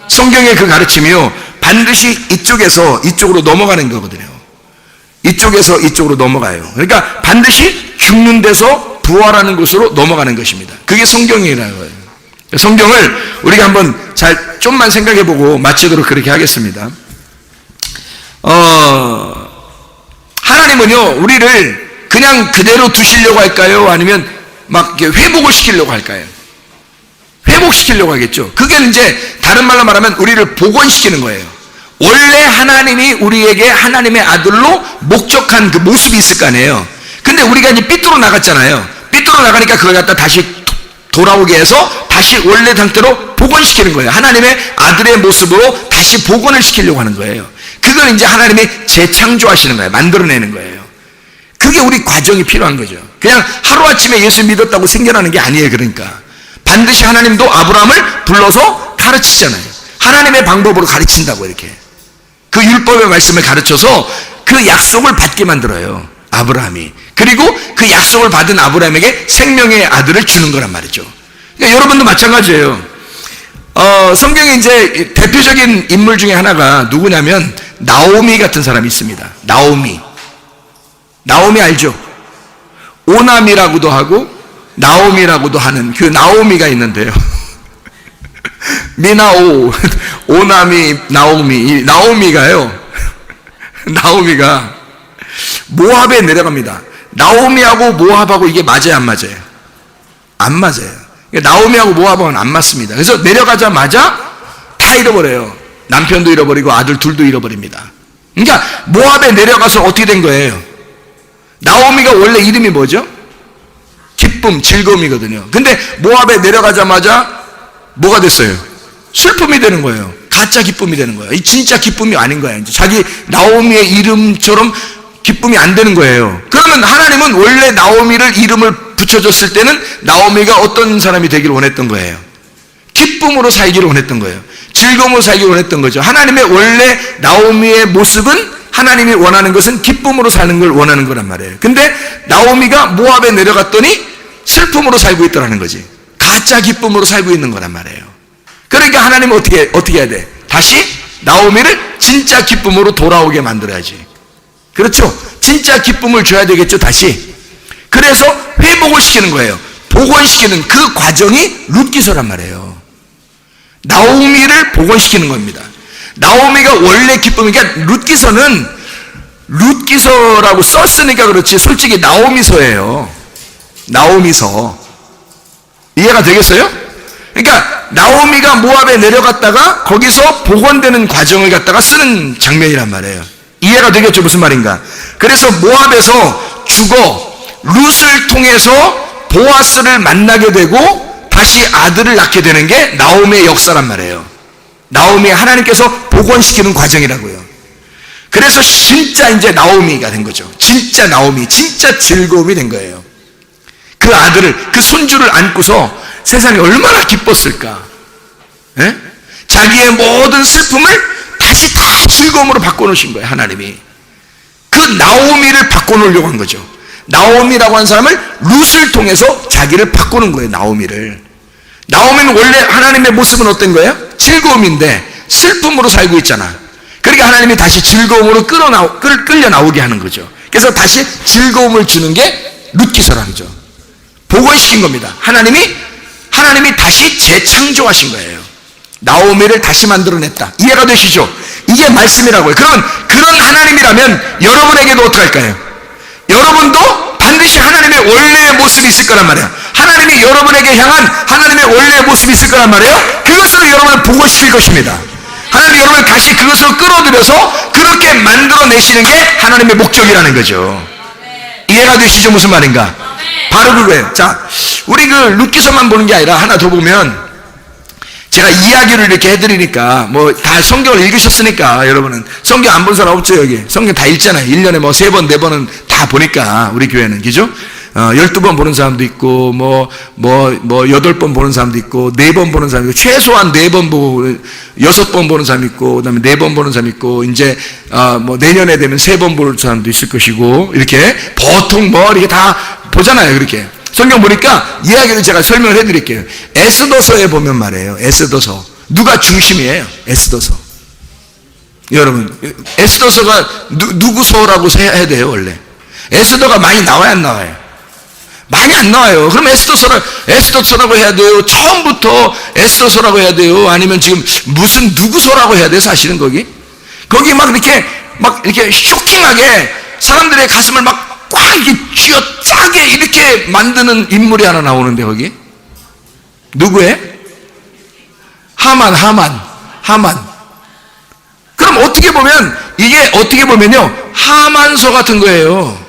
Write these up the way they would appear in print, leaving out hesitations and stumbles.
성경의 그 가르침이요, 반드시 이쪽에서 이쪽으로 넘어가는 거거든요. 이쪽에서 이쪽으로 넘어가요. 그러니까 반드시 죽는 데서 부활하는 곳으로 넘어가는 것입니다. 그게 성경이라는 거예요. 성경을 우리가 한번 좀만 생각해보고 마치도록 그렇게 하겠습니다. 하나님은요, 우리를 그냥 그대로 두시려고 할까요? 아니면 막 회복을 시키려고 할까요? 회복시키려고 하겠죠. 그게 이제 다른 말로 말하면 우리를 복원시키는 거예요. 원래 하나님이 우리에게 하나님의 아들로 목적한 그 모습이 있을 거 아니에요. 근데 우리가 이제 삐뚤어 나갔잖아요. 삐뚤어 나가니까 그걸 갖다 다시 돌아오게 해서 다시 원래 상태로 복원시키는 거예요. 하나님의 아들의 모습으로 다시 복원을 시키려고 하는 거예요. 그건 이제 하나님이 재창조하시는 거예요. 만들어내는 거예요. 그게 우리 과정이 필요한 거죠. 그냥 하루아침에 예수 믿었다고 생겨나는 게 아니에요. 그러니까 반드시 하나님도 아브라함을 불러서 가르치잖아요. 하나님의 방법으로 가르친다고. 이렇게 그 율법의 말씀을 가르쳐서 그 약속을 받게 만들어요, 아브라함이. 그리고 그 약속을 받은 아브라함에게 생명의 아들을 주는 거란 말이죠. 그러니까 여러분도 마찬가지예요. 성경에 이제 대표적인 인물 중에 하나가 누구냐면 나오미 같은 사람이 있습니다. 나오미 알죠? 오남이라고도 하고 나오미라고도 하는 그 나오미가 있는데요. 미나오, 오나미, 나오미. 이 나오미가 모압에 내려갑니다. 나오미하고 모압하고 이게 맞아요, 안 맞아요? 안 맞아요. 나오미하고 모압하고는 안 맞습니다. 그래서 내려가자마자 다 잃어버려요. 남편도 잃어버리고 아들 둘도 잃어버립니다. 그러니까 모압에 내려가서 어떻게 된 거예요? 나오미가 원래 이름이 뭐죠? 기쁨, 즐거움이거든요. 근데 모압에 내려가자마자 뭐가 됐어요? 슬픔이 되는 거예요. 가짜 기쁨이 되는 거예요. 이 진짜 기쁨이 아닌 거예요. 이제 자기 나오미의 이름처럼 기쁨이 안 되는 거예요. 그러면 하나님은 원래 나오미를 이름을 붙여줬을 때는 나오미가 어떤 사람이 되기를 원했던 거예요? 기쁨으로 살기를 원했던 거예요. 즐거움으로 살기를 원했던 거죠. 하나님의 원래 나오미의 모습은, 하나님이 원하는 것은 기쁨으로 사는 걸 원하는 거란 말이에요. 근데 나오미가 모압에 내려갔더니 슬픔으로 살고 있더라는 거지. 가짜 기쁨으로 살고 있는 거란 말이에요. 그러니까 하나님은 어떻게 해야 돼? 다시 나오미를 진짜 기쁨으로 돌아오게 만들어야지. 그렇죠? 진짜 기쁨을 줘야 되겠죠, 다시. 그래서 회복을 시키는 거예요. 복원시키는 그 과정이 룻기서란 말이에요. 나오미를 복원시키는 겁니다. 나오미가 원래 기쁨이, 그러니까 룻기서는 룻기서라고 썼으니까 그렇지 솔직히 나오미서예요. 나오미서. 이해가 되겠어요? 그러니까 나오미가 모압에 내려갔다가 거기서 복원되는 과정을 갖다가 쓰는 장면이란 말이에요. 이해가 되겠죠? 무슨 말인가? 그래서 모압에서 죽어 룻을 통해서 보아스를 만나게 되고 다시 아들을 낳게 되는 게 나오미의 역사란 말이에요. 나오미 하나님께서 복원시키는 과정이라고요. 그래서 진짜 이제 나오미가 된 거죠. 진짜 나오미, 진짜 즐거움이 된 거예요. 그 아들을, 그 손주를 안고서 세상이 얼마나 기뻤을까. 에? 자기의 모든 슬픔을 다시 다 즐거움으로 바꿔놓으신 거예요, 하나님이. 그 나오미를 바꿔놓으려고 한 거죠. 나오미라고 하는 사람을 룻을 통해서 자기를 바꾸는 거예요, 나오미를. 나오미는 원래 하나님의 모습은 어떤 거예요? 즐거움인데 슬픔으로 살고 있잖아. 그러니까 하나님이 다시 즐거움으로 끌려 나오게 하는 거죠. 그래서 다시 즐거움을 주는 게 룻기서라죠. 복원시킨 겁니다. 하나님이 다시 재창조하신 거예요. 나오미를 다시 만들어냈다. 이해가 되시죠? 이게 말씀이라고요. 그러면 그런 하나님이라면 여러분에게도 어떡할까요? 여러분도 반드시 하나님의 원래의 모습이 있을 거란 말이에요. 하나님이 여러분에게 향한 하나님의 원래의 모습이 있을 거란 말이에요. 그것으로 여러분을 복원시킬 것입니다. 하나님이 여러분을 다시 그것으로 끌어들여서 그렇게 만들어내시는 게 하나님의 목적이라는 거죠. 이해가 되시죠? 무슨 말인가? 바로 그거예요. 자, 우리 그 룻기서만 보는 게 아니라 하나 더 보면, 제가 이야기를 이렇게 해드리니까 뭐 다 성경을 읽으셨으니까, 여러분은 성경 안 본 사람 없죠? 여기 성경 다 읽잖아요. 1년에 뭐 3번 4번은 다 보니까 우리 교회는, 그죠? 12번 보는 사람도 있고, 8번 보는 사람도 있고, 4번 보는 사람도 있고, 최소한 4번 보고, 6번 보는 사람이 있고, 그 다음에 4번 보는 사람이 있고, 이제, 내년에 되면 3번 볼 사람도 있을 것이고, 이렇게, 보통 이렇게 다 보잖아요, 그렇게. 성경 보니까 이야기를 제가 설명을 해드릴게요. 에스더서에 보면 말이에요. 에스더서. 누가 중심이에요? 에스더서. 여러분, 에스더서가 누구서라고 해야 돼요, 원래? 에스더가 많이 나와야 안 나와요? 많이 안 나와요. 그럼 에스더서라고 해야 돼요? 처음부터 에스더서라고 해야 돼요? 아니면 지금 무슨 누구서라고 해야 돼요, 사실은 거기? 거기 막 이렇게 쇼킹하게 사람들의 가슴을 막 꽉 이렇게 쥐어짜게 이렇게 만드는 인물이 하나 나오는데, 거기? 누구의? 하만. 그럼 어떻게 보면, 이게 어떻게 보면요, 하만서 같은 거예요.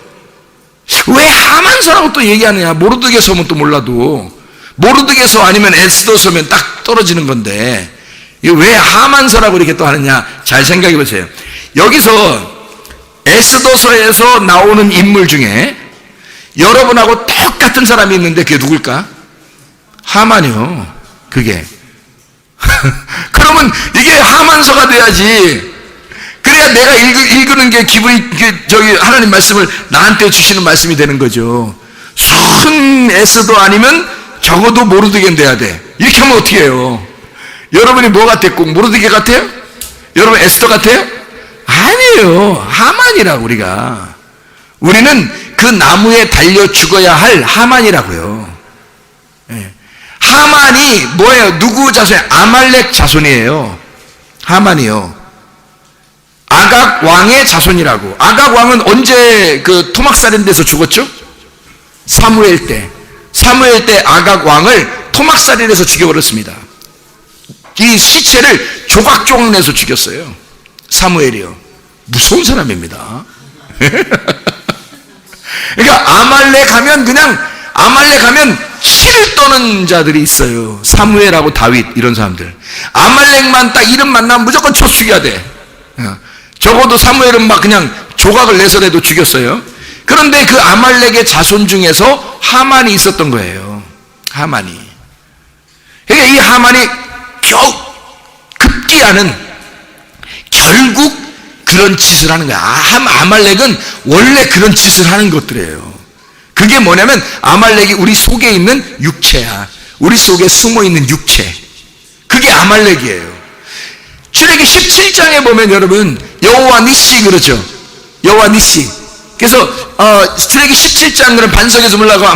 왜 하만서라고 또 얘기하느냐? 모르드게서면 또 몰라도. 모르드게서 아니면 에스더서면 딱 떨어지는 건데, 이거 왜 하만서라고 이렇게 또 하느냐? 잘 생각해 보세요. 여기서 에스더서에서 나오는 인물 중에 여러분하고 똑같은 사람이 있는데 그게 누굴까? 하만이요. 그게. 그러면 이게 하만서가 돼야지. 그래야 내가 읽는 게 기분이, 하나님 말씀을 나한테 주시는 말씀이 되는 거죠. 순 에스더 아니면 적어도 모르드게는 돼야 돼. 이렇게 하면 어떻게 해요? 여러분이 뭐 같아요? 꼭 모르드게 같아요? 여러분 에스더 같아요? 아니에요. 하만이라고. 우리는 그 나무에 달려 죽어야 할 하만이라고요. 네. 하만이 뭐예요? 누구 자손이에요? 아말렉 자손이에요. 하만이요. 아각 왕의 자손이라고. 아각 왕은 언제 그 토막살인 데서 죽었죠? 사무엘 때 아각 왕을 토막살인해서 죽여버렸습니다. 이 시체를 조각조각 내서 죽였어요. 사무엘이요. 무서운 사람입니다. 그러니까 아말렉 하면 치를 떠는 자들이 있어요. 사무엘하고 다윗 이런 사람들. 아말렉만 딱 이름만 나면 무조건 쳐 죽여야 돼. 적어도 사무엘은 막 그냥 조각을 내서라도 죽였어요. 그런데 그 아말렉의 자손 중에서 하만이 있었던 거예요. 하만이. 그러니까 이 하만이 겨우 급기야는 결국 그런 짓을 하는 거야. 아말렉은 원래 그런 짓을 하는 것들이에요. 그게 뭐냐면 아말렉이 우리 속에 있는 육체야. 우리 속에 숨어있는 육체. 그게 아말렉이에요. 출애기 17장에 보면 여러분 여호와 니시 그러죠. 여호와 니시. 그래서 출애기 17장은 반석에서 올라가고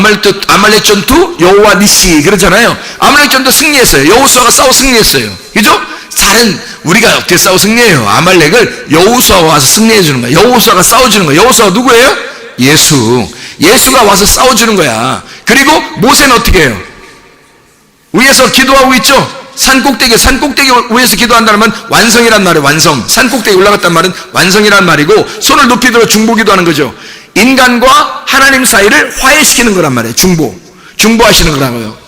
아말렉 전투 여호와 니시 그러잖아요. 아말렉 전투 승리했어요. 여호수아가 싸워 승리했어요. 그죠? 다른 우리가 어떻게 싸워 승리해요? 아말렉을 여호수아가 와서 승리해 주는 거야. 여호수아가 싸워주는 거야. 여호수아가 누구예요? 예수가 와서 싸워주는 거야. 그리고 모세는 어떻게 해요? 위에서 기도하고 있죠? 산꼭대기 위에서 기도한다는 말은 완성이란 말이에요. 완성. 산꼭대기 올라갔단 말은 완성이란 말이고, 손을 높이 들어 중보기도하는 거죠. 인간과 하나님 사이를 화해시키는 거란 말이에요. 중보하시는 거라고요.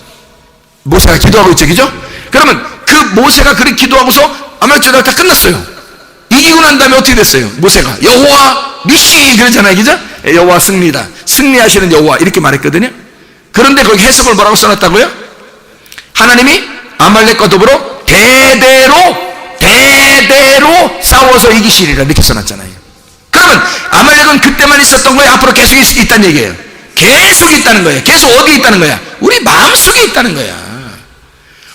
모세가 기도하고 있죠, 그죠? 그러면 그 모세가 그렇게 기도하고서 아말렉 전투가 다 끝났어요. 이기고 난 다음에 어떻게 됐어요? 모세가 여호와 니시 그러잖아요, 그죠? 여호와 승리다. 승리하시는 여호와 이렇게 말했거든요. 그런데 거기 해석을 뭐라고 써놨다고요? 하나님이 아말렉과 더불어 대대로 싸워서 이기시리라 이렇게 써놨잖아요. 그러면 아말렉은 그때만 있었던 거예요? 앞으로 계속 있다는 얘기예요? 계속 있다는 거예요. 계속 어디에 있다는 거야? 우리 마음속에 있다는 거야.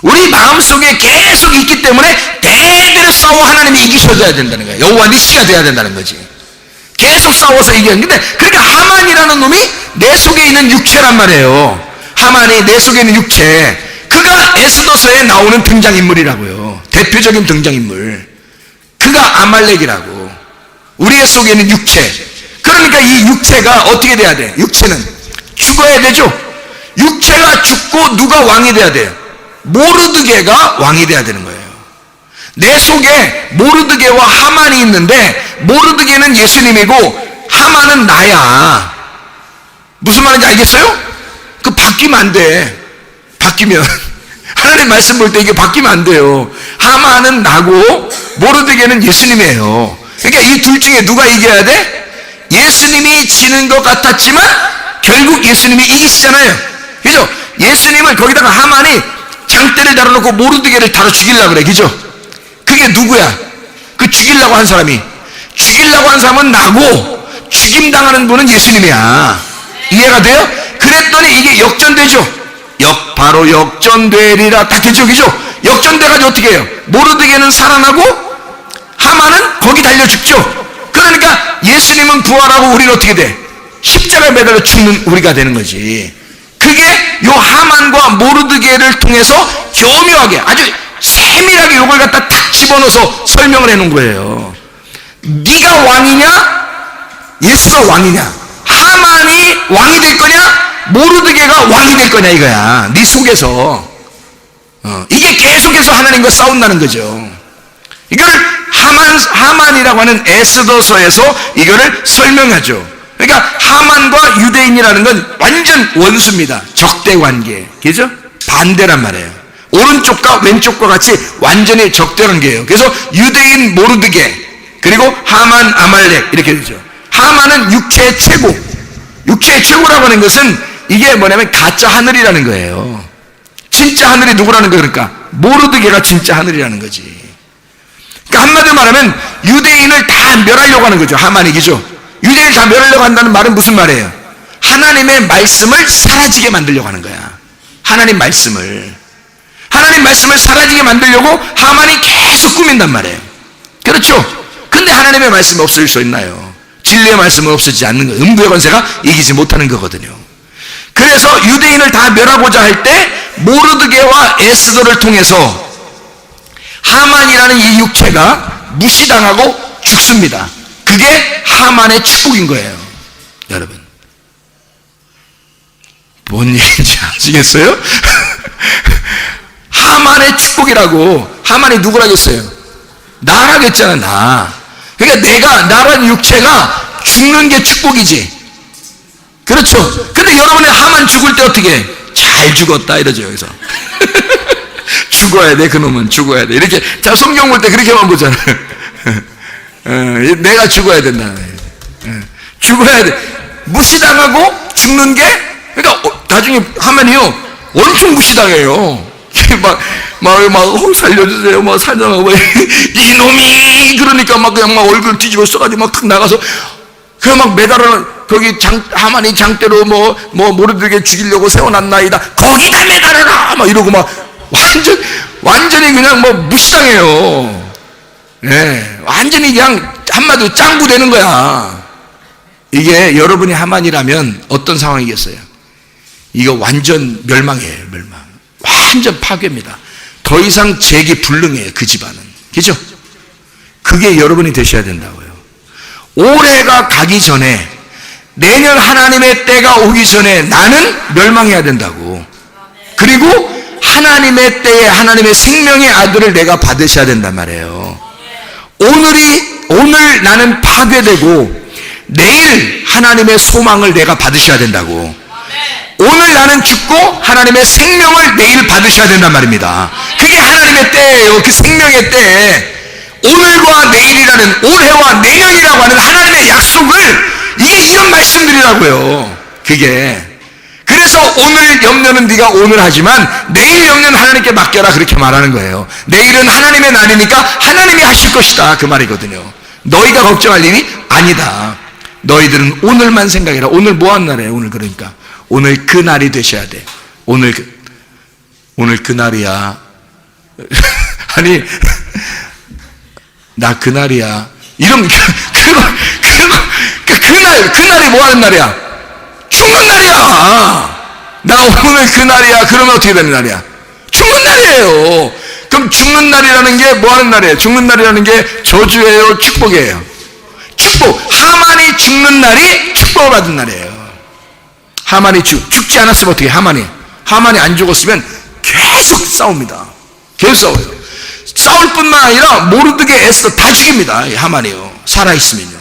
우리 마음속에 계속 있기 때문에 대대로 싸워 하나님이 이기셔야 된다는 거예요. 여호와 니시가 돼야 된다는 거지. 계속 싸워서 이기는. 근데 그러니까 하만이라는 놈이 내 속에 있는 육체란 말이에요. 하만이 내 속에 있는 육체. 그가 에스더서에 나오는 등장인물이라고요. 대표적인 등장인물. 그가 아말렉이라고. 우리의 속에 있는 육체. 그러니까 이 육체가 어떻게 돼야 돼? 육체는 죽어야 되죠. 육체가 죽고 누가 왕이 돼야 돼요? 모르드게가 왕이 돼야 되는 거예요. 내 속에 모르드게와 하만이 있는데, 모르드게는 예수님이고 하만은 나야. 무슨 말인지 알겠어요? 그 바뀌면 안 돼. 바뀌면 하나님 말씀 볼 때 이게 바뀌면 안 돼요. 하만은 나고 모르드게는 예수님이에요. 그러니까 이 둘 중에 누가 이겨야 돼? 예수님이 지는 것 같았지만 결국 예수님이 이기시잖아요. 그죠? 예수님을 거기다가 하만이 장대를 달아놓고 모르드게를 다뤄 죽이려고 그래. 그죠? 그게 누구야? 그 죽이려고 한 사람이. 죽이려고 한 사람은 나고 죽임당하는 분은 예수님이야. 이해가 돼요? 그랬더니 이게 역전되죠? 바로 역전되리라. 딱 되죠? 그죠? 역전돼가지고 어떻게 해요? 모르드게는 살아나고 하만은 거기 달려 죽죠. 그러니까 예수님은 부활하고 우리는 어떻게 돼? 십자가에 매달려 죽는 우리가 되는 거지. 그게 요 하만과 모르드게를 통해서 교묘하게 아주 세밀하게 요걸 갖다 탁 집어넣어서 설명을 해놓은 거예요. 네가 왕이냐? 예수가 왕이냐? 하만이 왕이 될 거냐? 모르드게가 왕이 될 거냐 이거야. 네 속에서. 이게 계속해서 하나님과 싸운다는 거죠. 이걸 하만이라고 하는 에스더서에서 이거를 설명하죠. 그러니까 하만과 유대인이라는 건 완전 원수입니다. 적대 관계. 그죠? 반대란 말이에요. 오른쪽과 왼쪽과 같이 완전히 적대 관계예요. 그래서 유대인 모르드게 그리고 하만 아말렉 이렇게 되죠. 하만은 육체의 최고. 육체의 최고라고 하는 것은 이게 뭐냐면 가짜 하늘이라는 거예요. 진짜 하늘이 누구라는 거예요? 그러니까 모르드게가 진짜 하늘이라는 거지. 그러니까 한마디로 말하면 유대인을 다 멸하려고 하는 거죠. 하만이. 그죠? 유대인을 다 멸하려고 한다는 말은 무슨 말이에요? 하나님의 말씀을 사라지게 만들려고 하는 거야. 하나님 말씀을 사라지게 만들려고 하만이 계속 꾸민단 말이에요. 그렇죠? 근데 하나님의 말씀이 없어질 수 있나요? 진리의 말씀은 없어지지 않는 거예요. 음부의 권세가 이기지 못하는 거거든요. 그래서 유대인을 다 멸하고자 할 때 모르드게와 에스더를 통해서 하만이라는 이 육체가 무시당하고 죽습니다. 그게 하만의 축복인 거예요. 여러분 뭔 얘기인지 아시겠어요? 하만의 축복이라고. 하만이 누구라고 했어요? 나라고 했잖아. 나. 그러니까 내가 나라는 육체가 죽는 게 축복이지. 그렇죠? 근데 여러분의 하만 죽을 때 어떻게 해? 잘 죽었다 이러죠. 여기서 죽어야 돼. 그놈은 죽어야 돼. 이렇게 자 성경 볼 때 그렇게만 보잖아요. 내가 죽어야 된다. 죽어야 돼. 무시당하고 죽는 게 그러니까 나중에 하만이요 엄청 무시당해요. 살려주세요. 살려고 이놈이 그러니까 막 그냥 막 얼굴 뒤집어 써가지고 막 탁 나가서 그 막 매달아 거기 하만이 장대로 모르드게 죽이려고 세워놨나이다. 거기다 매달아라 막 이러고 막 완전히 그냥 무시당해요. 네, 완전히 그냥 한마디로 짱구 되는 거야. 이게 여러분이 하만이라면 어떤 상황이겠어요? 이거 완전 멸망이에요. 멸망. 완전 파괴입니다. 더 이상 재기 불능해요. 그 집안은. 그죠? 그게 여러분이 되셔야 된다고요. 올해가 가기 전에 내년 하나님의 때가 오기 전에 나는 멸망해야 된다고. 그리고 하나님의 때에 하나님의 생명의 아들을 내가 받으셔야 된단 말이에요. 오늘 나는 파괴되고 내일 하나님의 소망을 내가 받으셔야 된다고. 오늘 나는 죽고 하나님의 생명을 내일 받으셔야 된단 말입니다. 그게 하나님의 때예요. 그 생명의 때. 오늘과 내일이라는 올해와 내년이라고 하는 하나님의 약속을 이게 이런 말씀들이라고요. 그게. 그래서 오늘 염려는 네가 오늘 하지만 내일 염려는 하나님께 맡겨라 그렇게 말하는 거예요. 내일은 하나님의 날이니까 하나님이 하실 것이다 그 말이거든요. 너희가 걱정할 일이 아니다. 너희들은 오늘만 생각해라. 오늘 뭐 한 날이에요? 오늘 그러니까 오늘 그 날이 되셔야 돼. 오늘 그 날이야. 아니 나 그 날이야. 이런 그 날이 뭐 하는 날이야? 죽는 날이야. 나 오늘 그 날이야. 그러면 어떻게 되는 날이야? 죽는 날이에요. 그럼 죽는 날이라는 게 뭐 하는 날이에요? 죽는 날이라는 게 저주예요? 축복이에요? 축복. 하만이 죽는 날이 축복을 받은 날이에요. 하만이 죽지 않았으면 어떻게 해? 하만이 안 죽었으면 계속 싸웁니다. 계속 싸워요. 싸울 뿐만 아니라 모르드게 에스더 다 죽입니다. 하만이요. 살아있으면요.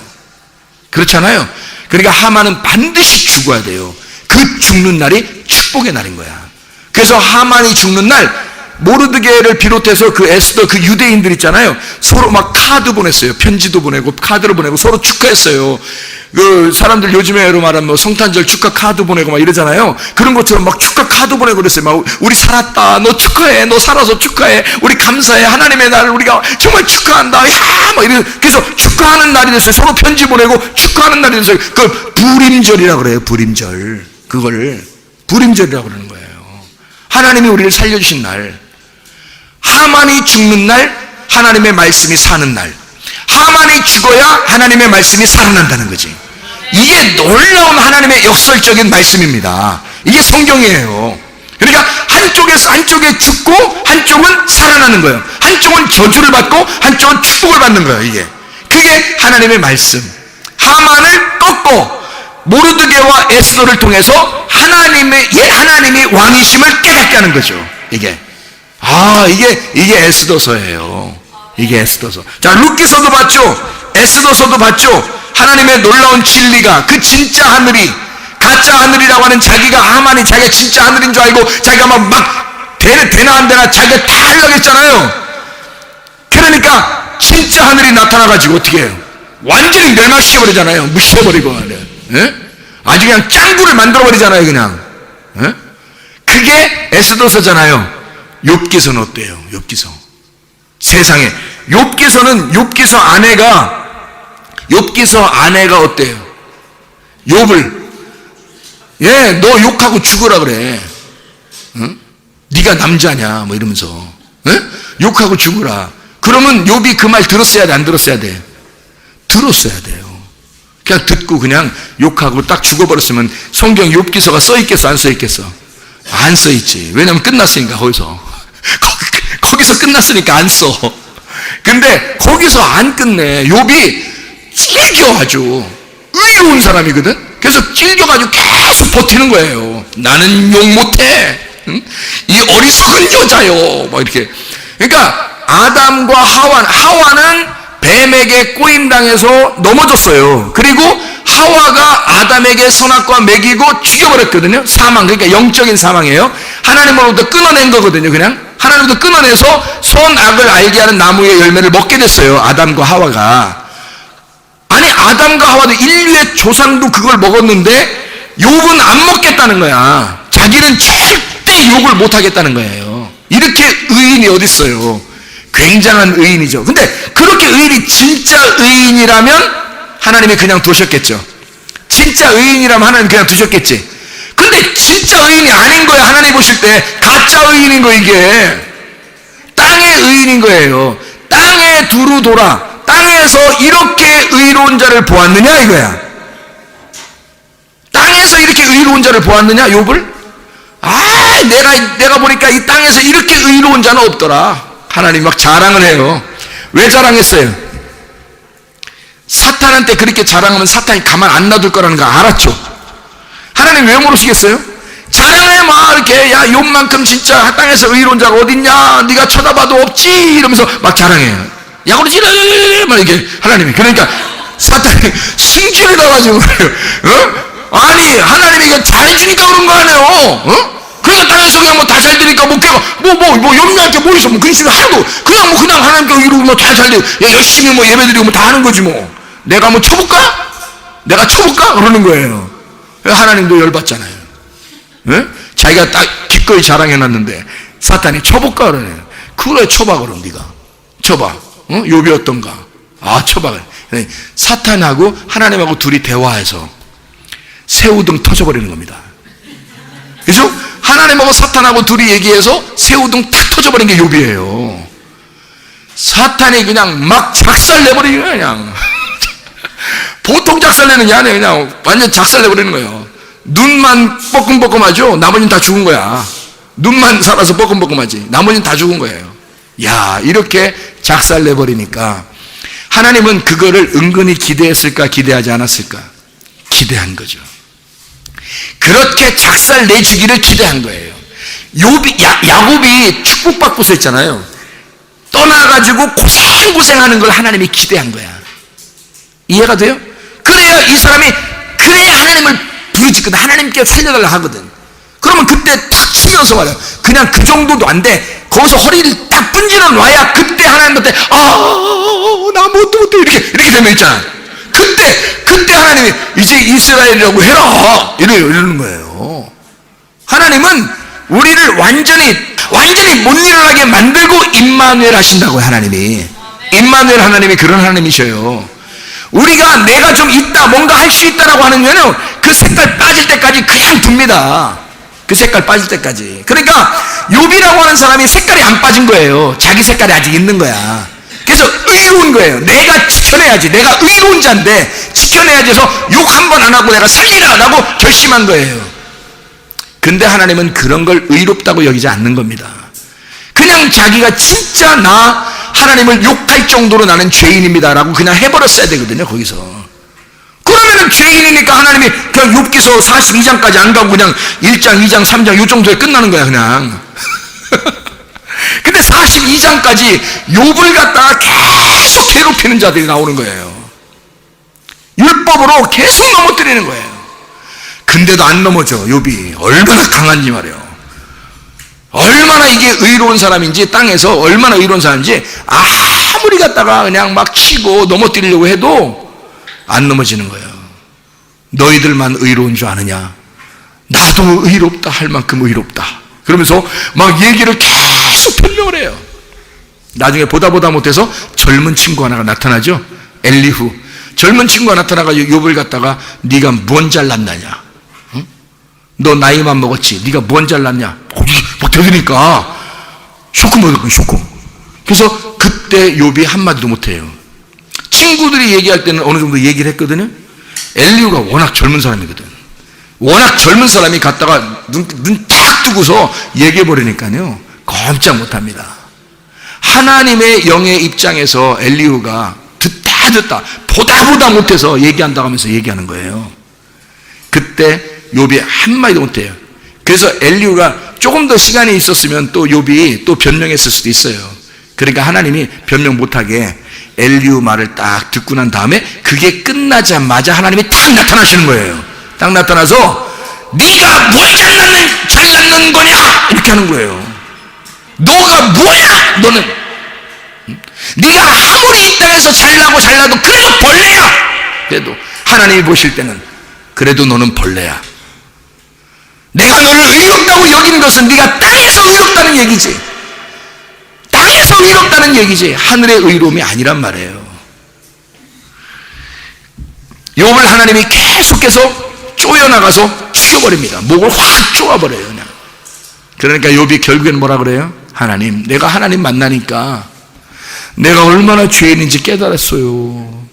그렇잖아요. 그러니까 하만은 반드시 죽어야 돼요. 그 죽는 날이 축복의 날인 거야. 그래서 하만이 죽는 날 모르드게를 비롯해서 그 에스더 그 유대인들 있잖아요. 서로 막 카드 보냈어요. 편지도 보내고 카드를 보내고 서로 축하했어요. 그 사람들 요즘에로 말하면 뭐 성탄절 축하 카드 보내고 막 이러잖아요. 그런 것처럼 막 축하 카드 보내고 그랬어요. 막 우리 살았다. 너 축하해. 너 살아서 축하해. 우리 감사해. 하나님의 날을 우리가 정말 축하한다. 야, 막 이런. 그래서 축하하는 날이 됐어요. 서로 편지 보내고 축하하는 날이 됐어요. 그걸 부림절이라고 그래요. 부림절. 그걸 부림절이라고 그러는 거예요. 하나님이 우리를 살려주신 날. 하만이 죽는 날 하나님의 말씀이 사는 날, 하만이 죽어야 하나님의 말씀이 살아난다는 거지. 이게 놀라운 하나님의 역설적인 말씀입니다. 이게 성경이에요. 그러니까 한쪽에 죽고 한쪽은 살아나는 거예요. 한쪽은 저주를 받고 한쪽은 축복을 받는 거예요. 이게 그게 하나님의 말씀. 하만을 꺾고 모르드게와 에스더를 통해서 하나님이 왕이심을 깨닫게 하는 거죠. 이게 에스더서예요. 이게 에스더서. 자, 룻기서도 봤죠. 에스더서도 봤죠. 하나님의 놀라운 진리가, 그 진짜 하늘이 가짜 하늘이라고 하는 자기가, 하만이 자기가 진짜 하늘인 줄 알고 자기가 막 되나 안 되나 자기가 다 하려고 했잖아요. 그러니까 진짜 하늘이 나타나가지고 어떻게 해요? 완전히 멸망시켜버리잖아요. 무시해버리고. 예? 아주 그냥 짱구를 만들어버리잖아요. 그냥. 예? 그게 에스더서잖아요. 욥기서는 어때요? 욥기서. 세상에 욥기서 아내가 어때요? 욥을 너 욕하고 죽으라 그래. 응? 네가 남자냐 뭐 이러면서 욕하고 죽으라. 그러면 욥이 그 말 들었어야 돼, 안 들었어야 돼? 들었어야 돼요. 그냥 듣고 그냥 욕하고 딱 죽어버렸으면 성경 욥기서가 써있겠어, 안 써있겠어? 안 써있지. 왜냐면 끝났으니까. 거기서 끝났으니까 안 써. 근데 거기서 안 끝내. 욥이 찔겨, 아주 의로운 사람이거든. 그래서 찔겨가지고 계속 버티는 거예요. 나는 욕 못해. 응? 이 어리석은 여자요. 막 이렇게. 그러니까 아담과 하와는 뱀에게 꼬임당해서 넘어졌어요. 그리고 하와가 아담에게 선악과 먹이고 죽여버렸거든요. 사망, 그러니까 영적인 사망이에요. 하나님으로부터 끊어낸 거거든요. 그냥 하나님으로부터 끊어내서 선악을 알게 하는 나무의 열매를 먹게 됐어요. 아담과 하와가. 아니, 아담과 하와도 인류의 조상도 그걸 먹었는데 욥은 안 먹겠다는 거야. 자기는 절대 욕을 못 하겠다는 거예요. 이렇게 의인이 어디 있어요? 굉장한 의인이죠. 근데 그렇게 의인이 진짜 의인이라면 하나님이 그냥 두셨겠죠. 진짜 의인이라면 하나님 그냥 두셨겠지. 근데 진짜 의인이 아닌 거야. 하나님 보실 때 가짜 의인인 거. 이게 땅의 의인인 거예요. 땅에 두루 돌아 땅에서 이렇게 의로운 자를 보았느냐 이거야. 땅에서 이렇게 의로운 자를 보았느냐 욥을? 내가 보니까 이 땅에서 이렇게 의로운 자는 없더라. 하나님 막 자랑을 해요. 왜 자랑했어요? 사탄한테 그렇게 자랑하면 사탄이 가만 안 놔둘 거라는 거 알았죠. 하나님 왜 모르시겠어요? 자랑해 막 이렇게, 야 욥만큼 진짜 땅에서 의로운 자가 어딨냐, 네가 쳐다봐도 없지 이러면서 막 자랑해요. 야구로 지르 막 이렇게 하나님이. 그러니까 사탄이 승질이 나가지고 아니 하나님이 이거 잘해주니까 그런 거 아니에요. 그냥 땅에서 그냥 뭐 다 잘 되니까 뭐 염려할 게 뭐 있어. 뭐 근심이 하나도 그냥 하나님께 이러고 뭐 잘 살리고 열심히 뭐 예배드리고 뭐 다 하는 거지 뭐. 내가 뭐 쳐볼까? 그러는 거예요. 하나님도 열받잖아요. 자기가 딱 기꺼이 자랑해놨는데 사탄이 쳐볼까 그러네요. 그래 쳐봐. 그럼 네가 쳐봐. 욥이 어떤가? 쳐봐. 사탄하고 하나님하고 둘이 대화해서 새우등 터져버리는 겁니다. 그죠? 하나님하고 사탄하고 둘이 얘기해서 새우등 탁 터져버린 게 욥이에요. 사탄이 그냥 막 작살내버리는 거야. 그냥 보통 작살내는 게 아니에요. 그냥 완전 작살내버리는 거예요. 눈만 뻐끔뻐끔하죠. 나머지는 다 죽은 거야. 눈만 살아서 뻐끔뻐끔하지. 나머지는 다 죽은 거예요. 야, 이렇게 작살내버리니까 하나님은 그거를 은근히 기대했을까, 기대하지 않았을까? 기대한 거죠. 그렇게 작살내주기를 기대한 거예요. 야곱이 축복받고서 했잖아요. 떠나가지고 고생하는 걸 하나님이 기대한 거야. 이해가 돼요? 그래야 하나님을 부르짖거든. 하나님께 살려달라 하거든. 그러면 그때 탁 치면서 말이야. 그냥 그 정도도 안 돼. 거기서 허리를 딱 분질러 놔야 그때 하나님한테 나 못해 이렇게 되면 있잖아. 그때 하나님이 이제 이스라엘이라고 해라 이러는 거예요. 하나님은 우리를 완전히 못 일어나게 만들고 임마누엘 하신다고요. 하나님이 임마누엘 하나님이 그런 하나님이셔요. 우리가 내가 좀 있다 뭔가 할 수 있다라고 하는 거는 그 색깔 빠질 때까지 그냥 둡니다. 그 색깔 빠질 때까지. 그러니까 욥이라고 하는 사람이 색깔이 안 빠진 거예요. 자기 색깔이 아직 있는 거야. 그래서 의로운 거예요. 내가 지켜내야지. 내가 의로운 자인데 지켜내야지 해서 욕 한 번 안 하고 내가 살리라 라고 결심한 거예요. 근데 하나님은 그런 걸 의롭다고 여기지 않는 겁니다. 그냥 자기가 진짜 나 하나님을 욕할 정도로 나는 죄인입니다 라고 그냥 해버렸어야 되거든요. 거기서. 그러면은 죄인이니까 하나님이 그냥 욥기서 42장까지 안 가고 그냥 1장, 2장, 3장 요 정도에 끝나는 거야 그냥. 근데 42장까지 욥을 갖다가 계속 괴롭히는 자들이 나오는 거예요. 율법으로 계속 넘어뜨리는 거예요. 근데도 안 넘어져. 욥이 얼마나 강한지 말이에요. 얼마나 이게 의로운 사람인지, 땅에서 얼마나 의로운 사람인지 아무리 갖다가 그냥 막 치고 넘어뜨리려고 해도 안 넘어지는 거예요. 너희들만 의로운 줄 아느냐? 나도 의롭다 할 만큼 의롭다. 그러면서 막 얘기를 계속 변명을 해요. 나중에 보다 못해서 젊은 친구 하나가 나타나죠. 엘리후. 젊은 친구가 나타나가지고 욥을 갖다가 네가 뭔 잘났느냐? 응? 너 나이만 먹었지. 네가 뭔 잘났냐? 막 대드니까 쇼크 먹었거든요. 쇼크. 그래서 그때 욥이 한마디도 못해요. 친구들이 얘기할 때는 어느 정도 얘기를 했거든요. 엘리후가 워낙 젊은 사람이거든. 워낙 젊은 사람이 갔다가 눈 딱 뜨고서 얘기해버리니까요. 꼼짝 못합니다. 하나님의 영의 입장에서 엘리후가 듣다 보다 못해서 얘기한다고 하면서 얘기하는 거예요. 그때 욥이 한마디도 못해요. 그래서 엘리후가 조금 더 시간이 있었으면 또 욥이 또 변명했을 수도 있어요. 그러니까 하나님이 변명 못하게 엘리후 말을 딱 듣고 난 다음에 그게 끝나자마자 하나님이 딱 나타나시는 거예요. 딱 나타나서 네가 뭘 잘났는 거냐 이렇게 하는 거예요. 너가 뭐야 너는. 네가 아무리 이 땅에서 잘나도 그래도 벌레야. 그래도 하나님이 보실 때는 그래도 너는 벌레야. 내가 너를 의롭다고 여기는 것은 네가 땅에서 의롭다는 얘기지. 땅에서 의롭다는 얘기지 하늘의 의로움이 아니란 말이에요. 욥을 하나님이 계속해서 쪼여나가서 죽여버립니다. 목을 확 쪼아버려요 그냥. 그러니까 욥이 결국에는 뭐라 그래요? 하나님, 내가 하나님 만나니까 내가 얼마나 죄인인지 깨달았어요.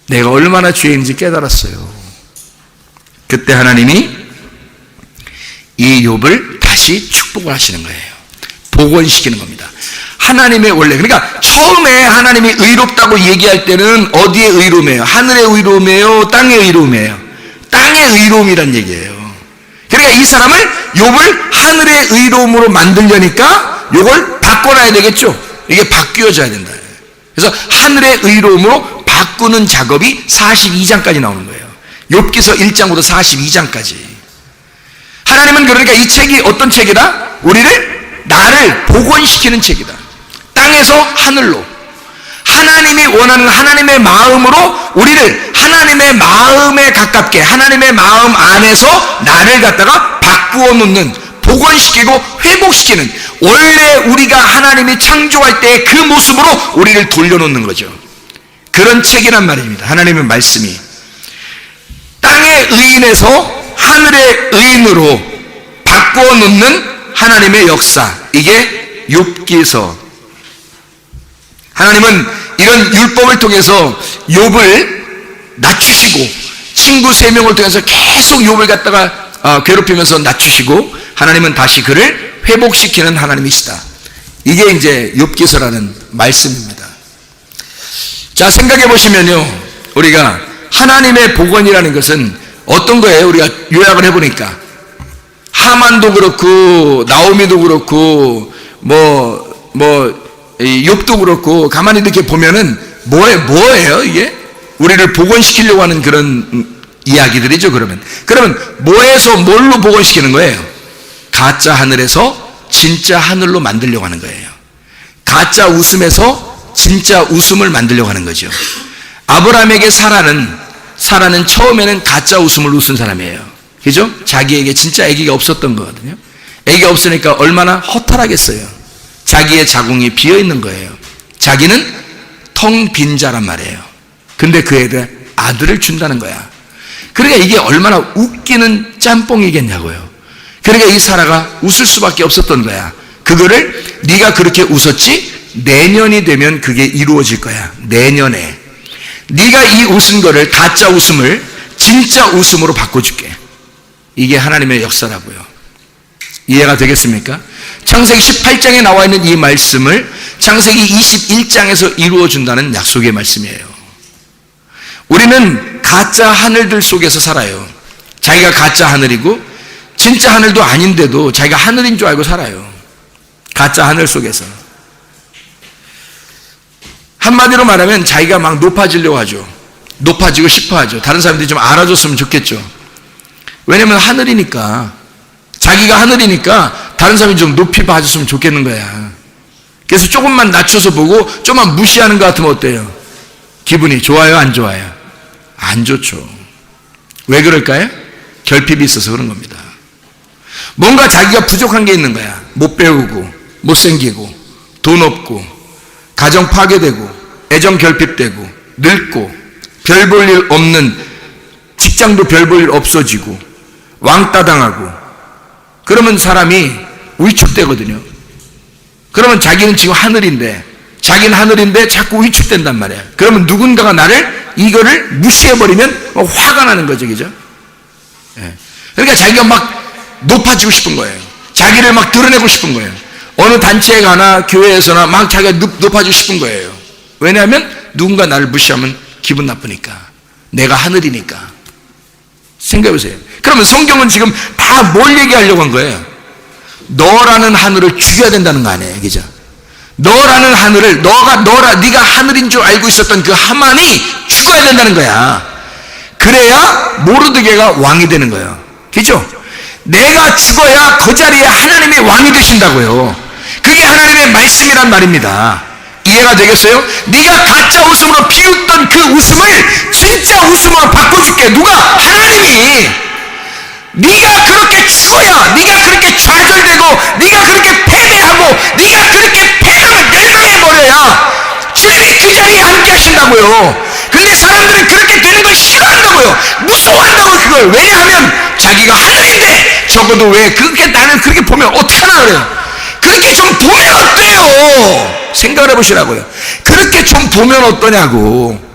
내가 얼마나 죄인인지 깨달았어요. 그때 하나님이 이 욥을 다시 축복을 하시는 거예요. 복원시키는 겁니다. 하나님의 원래, 그러니까 처음에 하나님이 의롭다고 얘기할 때는 어디의 의로움이에요? 하늘의 의로움이에요? 땅의 의로움이에요? 땅의 의로움이란 얘기예요. 그러니까 이 사람을 욥을 하늘의 의로움으로 만들려니까 이걸 바꿔놔야 되겠죠. 이게 바뀌어져야 된다. 그래서 하늘의 의로움으로 바꾸는 작업이 42장까지 나오는 거예요. 욥기서 1장부터 42장까지. 하나님은 그러니까 이 책이 어떤 책이다? 나를 복원시키는 책이다. 땅에서 하늘로. 하나님이 원하는 하나님의 마음으로 우리를 하나님의 마음에 가깝게, 하나님의 마음 안에서 나를 갖다가 바꾸어 놓는, 복원시키고 회복시키는, 원래 우리가 하나님이 창조할 때의 그 모습으로 우리를 돌려놓는 거죠. 그런 책이란 말입니다. 하나님의 말씀이 땅의 의인에서 하늘의 의인으로 바꾸어 놓는 하나님의 역사, 이게 욥기서. 하나님은 이런 율법을 통해서 욥을 낮추시고, 친구 3명을 통해서 계속 욥을 갖다가 괴롭히면서 낮추시고, 하나님은 다시 그를 회복시키는 하나님이시다. 이게 이제 욥기서라는 말씀입니다. 자, 생각해 보시면요, 우리가 하나님의 복원이라는 것은 어떤 거예요? 우리가 요약을 해보니까 하만도 그렇고 나오미도 그렇고 욥도 그렇고 가만히 이렇게 보면은 뭐예요 이게? 우리를 복원시키려고 하는 그런 이야기들이죠. 그러면 뭐에서 뭘로 복원시키는 거예요? 가짜 하늘에서 진짜 하늘로 만들려고 하는 거예요. 가짜 웃음에서 진짜 웃음을 만들려고 하는 거죠. 아브라함에게 사라는 처음에는 가짜 웃음을 웃은 사람이에요. 그죠? 자기에게 진짜 아기가 없었던 거거든요. 아기가 없으니까 얼마나 허탈하겠어요. 자기의 자궁이 비어있는 거예요. 자기는 텅 빈 자란 말이에요. 근데 그에게 아들을 준다는 거야. 그러니까 이게 얼마나 웃기는 짬뽕이겠냐고요. 그러니까 이 사라가 웃을 수밖에 없었던 거야. 그거를 네가 그렇게 웃었지? 내년이 되면 그게 이루어질 거야. 내년에 네가 이 웃은 거를, 가짜 웃음을 진짜 웃음으로 바꿔줄게. 이게 하나님의 역사라고요. 이해가 되겠습니까? 창세기 18장에 나와 있는 이 말씀을 창세기 21장에서 이루어준다는 약속의 말씀이에요. 우리는 가짜 하늘들 속에서 살아요. 자기가 가짜 하늘이고 진짜 하늘도 아닌데도 자기가 하늘인 줄 알고 살아요. 가짜 하늘 속에서. 한마디로 말하면 자기가 막 높아지려고 하죠. 높아지고 싶어 하죠. 다른 사람들이 좀 알아줬으면 좋겠죠. 왜냐면 하늘이니까, 자기가 하늘이니까 다른 사람이 좀 높이 봐줬으면 좋겠는 거야. 그래서 조금만 낮춰서 보고 조금만 무시하는 것 같으면 어때요? 기분이 좋아요, 안 좋아요? 안 좋죠. 왜 그럴까요? 결핍이 있어서 그런 겁니다. 뭔가 자기가 부족한 게 있는 거야. 못 배우고, 못생기고, 돈 없고, 가정 파괴되고, 애정 결핍되고, 늙고, 별 볼 일 없는, 직장도 별 볼 일 없어지고, 왕따 당하고, 그러면 사람이 위축되거든요. 그러면 자기는 지금 하늘인데, 자기는 하늘인데 자꾸 위축된단 말이야. 그러면 누군가가 나를, 이거를 무시해버리면 화가 나는 거죠, 그죠? 그러니까 자기가 막 높아지고 싶은 거예요. 자기를 막 드러내고 싶은 거예요. 어느 단체에 가나 교회에서나 막 자기가 높아지고 싶은 거예요. 왜냐하면 누군가 나를 무시하면 기분 나쁘니까. 내가 하늘이니까. 생각해보세요. 그러면 성경은 지금 다 뭘 얘기하려고 한 거예요? 너라는 하늘을 죽여야 된다는 거 아니에요, 그죠? 너라는 하늘을, 네가 하늘인 줄 알고 있었던 그 하만이 죽어야 된다는 거야. 그래야 모르드게가 왕이 되는 거예요. 그죠? 내가 죽어야 그 자리에 하나님이 왕이 되신다고요. 그게 하나님의 말씀이란 말입니다. 이해가 되겠어요? 네가 가짜 웃음으로 비웃던 그 웃음을 진짜 웃음으로 바꿔줄게. 누가? 하나님이. 네가 그렇게 죽어야, 네가 그렇게 좌절되고, 네가 그렇게 패배하고, 네가 그렇게 패망을 멸망해버려야 주님이 그 자리에 함께 하신다고요. 근데 사람들은 그렇게 되는 걸 싫어한다고요. 무서워한다고요, 그걸. 왜냐하면 자기가 하늘인데, 적어도 왜 그렇게 나는 그렇게 보면 어떡하나 그래요. 그렇게 좀 보면 어때요? 생각을 해보시라고요. 그렇게 좀 보면 어떠냐고.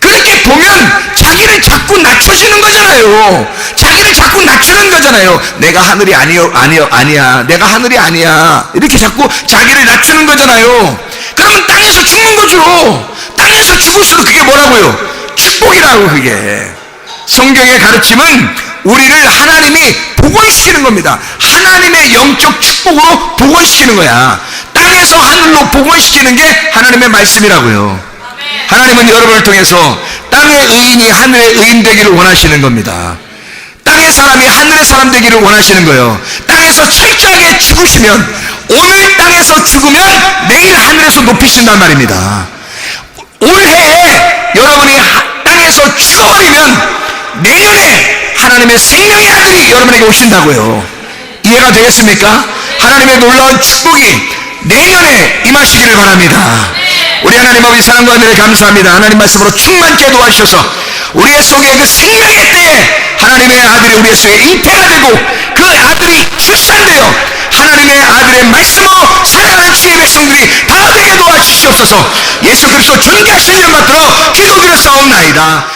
그렇게 보면 자기를 자꾸 낮춰지는 거잖아요. 자기를 자꾸 낮추는 거잖아요. 내가 하늘이 아니야. 내가 하늘이 아니야. 이렇게 자꾸 자기를 낮추는 거잖아요. 그러면 땅에서 죽는 거죠. 땅에서 죽을수록 그게 뭐라고요? 축복이라고. 그게 성경의 가르침은 우리를 하나님이 복원시키는 겁니다. 하나님의 영적 축복으로 복원시키는 거야. 땅에서 하늘로 복원시키는 게 하나님의 말씀이라고요. 하나님은 여러분을 통해서 땅의 의인이 하늘의 의인 되기를 원하시는 겁니다. 땅의 사람이 하늘의 사람 되기를 원하시는 거예요. 땅에서 철저하게 죽으시면, 오늘 땅에서 죽으면 내일 하늘에서 높이신단 말입니다. 올해 여러분이 땅에서 죽어버리면 내년에 하나님의 생명의 아들이 여러분에게 오신다고요. 이해가 되겠습니까? 하나님의 놀라운 축복이 내년에 임하시기를 바랍니다. 우리 하나님 아버지 사랑과 은혜를 감사합니다. 하나님 말씀으로 충만케 도와주셔서 우리의 속에 그 생명의 때에 하나님의 아들이 우리의 속에 잉태가 되고, 그 아들이 출산되어 하나님의 아들의 말씀으로 살아가는 주의 백성들이 다 되게 도와주시옵소서. 예수 그리스도 존귀하신 이름 받들어 기도드려 싸움나이다.